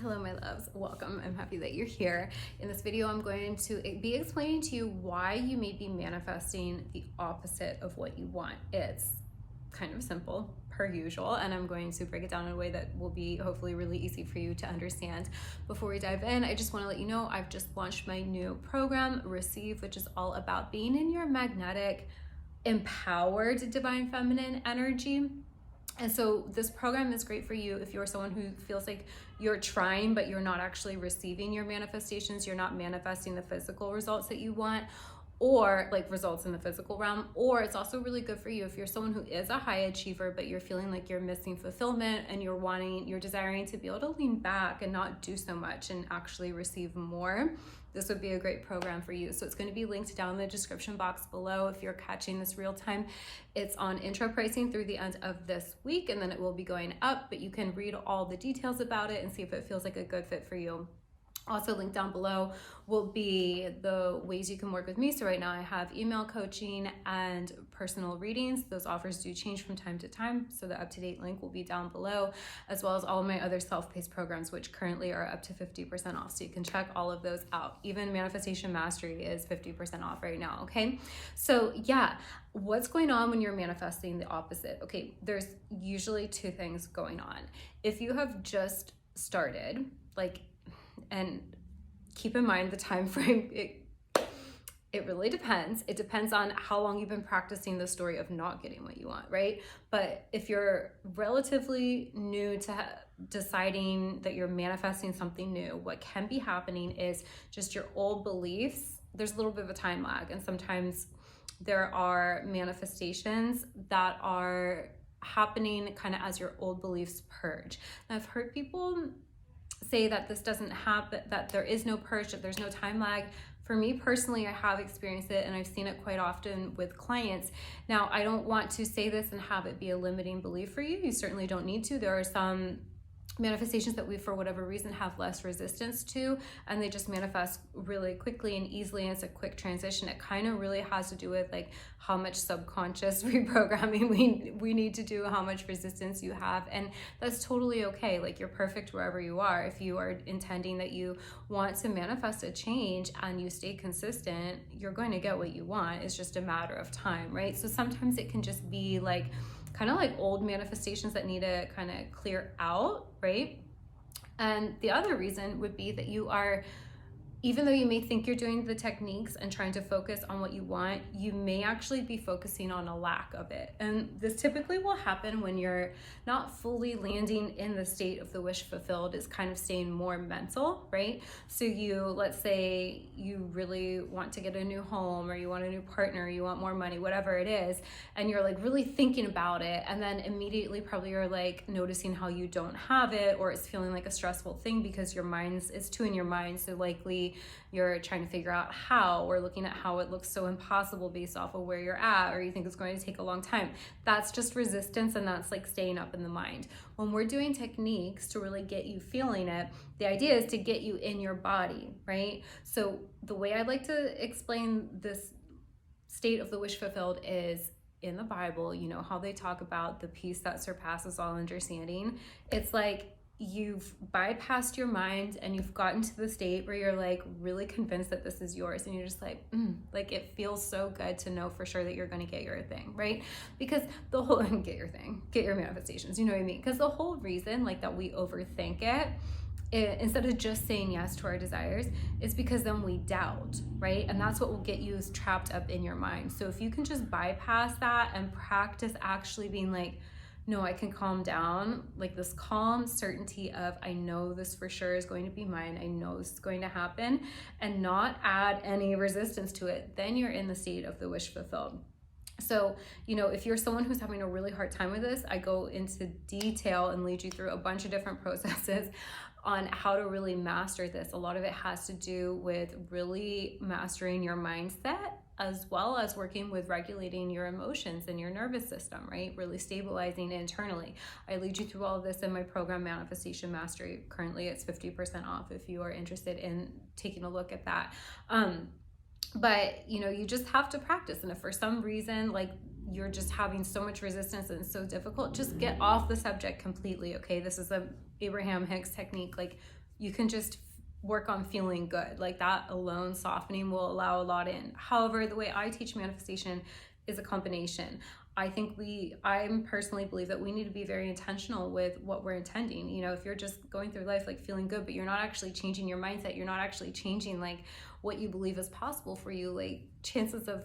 Hello, my loves. Welcome. I'm happy that you're here. In this video, I'm going to be explaining to you why you may be manifesting the opposite of what you want. It's kind of simple, per usual, and I'm going to break it down in a way that will be hopefully really easy for you to understand. Before we dive in, I just want to let you know I've just launched my new program, Receive, which is all about being in your magnetic, empowered divine feminine energy. And so this program is great for you if you're someone who feels like you're trying, but you're not actually receiving your manifestations. You're not manifesting the physical results that you want, or like results in the physical realm. Or it's also really good for you if you're someone who is a high achiever, but you're feeling like you're missing fulfillment and you're desiring to be able to lean back and not do so much and actually receive more. This would be a great program for you. So it's going to be linked down in the description box below if you're catching this real time. It's on intro pricing through the end of this week, and then it will be going up, but you can read all the details about it and see if it feels like a good fit for you. Also linked down below will be the ways you can work with me. So right now I have email coaching and personal readings. Those offers do change from time to time. So the up-to-date link will be down below, as well as all of my other self-paced programs, which currently are up to 50% off. So you can check all of those out. Even Manifestation Mastery is 50% off right now, okay? So yeah, what's going on when you're manifesting the opposite? Okay, there's usually two things going on. If you have just started, and keep in mind the time frame, it really depends. It depends on how long you've been practicing the story of not getting what you want, right? But if you're relatively new to deciding that you're manifesting something new, what can be happening is just your old beliefs. There's a little bit of a time lag, and sometimes there are manifestations that are happening kind of as your old beliefs purge. And I've heard people say that this doesn't happen, that there is no purge, that there's no time lag. For me personally, I have experienced it, and I've seen it quite often with clients. Now, I don't want to say this and have it be a limiting belief for you. You certainly don't need to. There are some manifestations that we, for whatever reason, have less resistance to, and they just manifest really quickly and easily, and it's a quick transition. It kind of really has to do with like how much subconscious reprogramming we need to do, how much resistance you have, and that's totally okay. Like, you're perfect wherever you are. If you are intending that you want to manifest a change and you stay consistent, you're going to get what you want. It's just a matter of time, right? So sometimes it can just be like kind of like old manifestations that need to kind of clear out, right? And the other reason would be that you are, even though you may think you're doing the techniques and trying to focus on what you want, you may actually be focusing on a lack of it. And this typically will happen when you're not fully landing in the state of the wish fulfilled. Is kind of staying more mental, right? So let's say you really want to get a new home, or you want a new partner, you want more money, whatever it is, and you're like really thinking about it, and then immediately probably you're like noticing how you don't have it, or it's feeling like a stressful thing because it's too in your mind. So likely you're trying to figure out how, or looking at how it looks so impossible based off of where you're at, or you think it's going to take a long time. That's just resistance, and that's like staying up in the mind. When we're doing techniques to really get you feeling it, the idea is to get you in your body, right? So the way I like to explain this state of the wish fulfilled is in the Bible. You know how they talk about the peace that surpasses all understanding. It's like you've bypassed your mind and you've gotten to the state where you're like really convinced that this is yours, and you're just like like it feels so good to know for sure that you're going to get your thing, right? Because the whole get your manifestations, you know what I mean? Because the whole reason like that we overthink it, instead of just saying yes to our desires, is because then we doubt, right? And that's what will get you trapped up in your mind. So if you can just bypass that and practice actually being like, no, I can calm down, like this calm certainty of, I know this for sure is going to be mine, I know this is going to happen, and not add any resistance to it, then you're in the state of the wish fulfilled. So, if you're someone who's having a really hard time with this, I go into detail and lead you through a bunch of different processes on how to really master this. A lot of it has to do with really mastering your mindset, as well as working with regulating your emotions and your nervous system, right? Really stabilizing internally. I lead you through all of this in my program, Manifestation Mastery. Currently, it's 50% off if you are interested in taking a look at that. But you just have to practice. And if for some reason, like, you're just having so much resistance and it's so difficult, just get off the subject completely, okay? This is a Abraham Hicks technique. Like, you can just work on feeling good. Like that alone, softening will allow a lot in. However, the way I teach manifestation is a combination. I personally believe that we need to be very intentional with what we're intending. You know, if you're just going through life like feeling good, but you're not actually changing your mindset, you're not actually changing like what you believe is possible for you, like chances of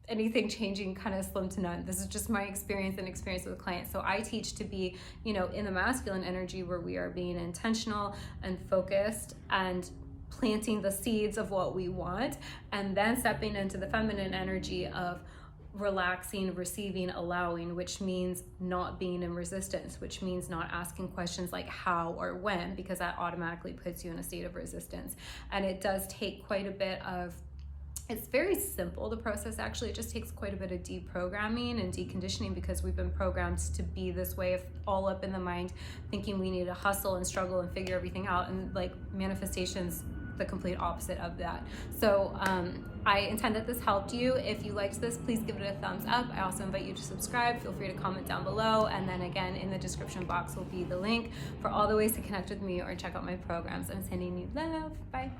anything changing kind of slim to none. This is just my experience with clients. So I teach to be, you know, in the masculine energy where we are being intentional and focused and planting the seeds of what we want, and then stepping into the feminine energy of relaxing, receiving, allowing, which means not being in resistance, which means not asking questions like how or when, because that automatically puts you in a state of resistance. And it does take quite a bit of, it's very simple, the process actually. It just takes quite a bit of deprogramming and deconditioning, because we've been programmed to be this way of all up in the mind, thinking we need to hustle and struggle and figure everything out, and like manifestation's the complete opposite of that. So I intend that this helped you. If you liked this, please give it a thumbs up. I also invite you to subscribe. Feel free to comment down below, and then again in the description box will be the link for all the ways to connect with me or check out my programs. I'm sending you love. Bye.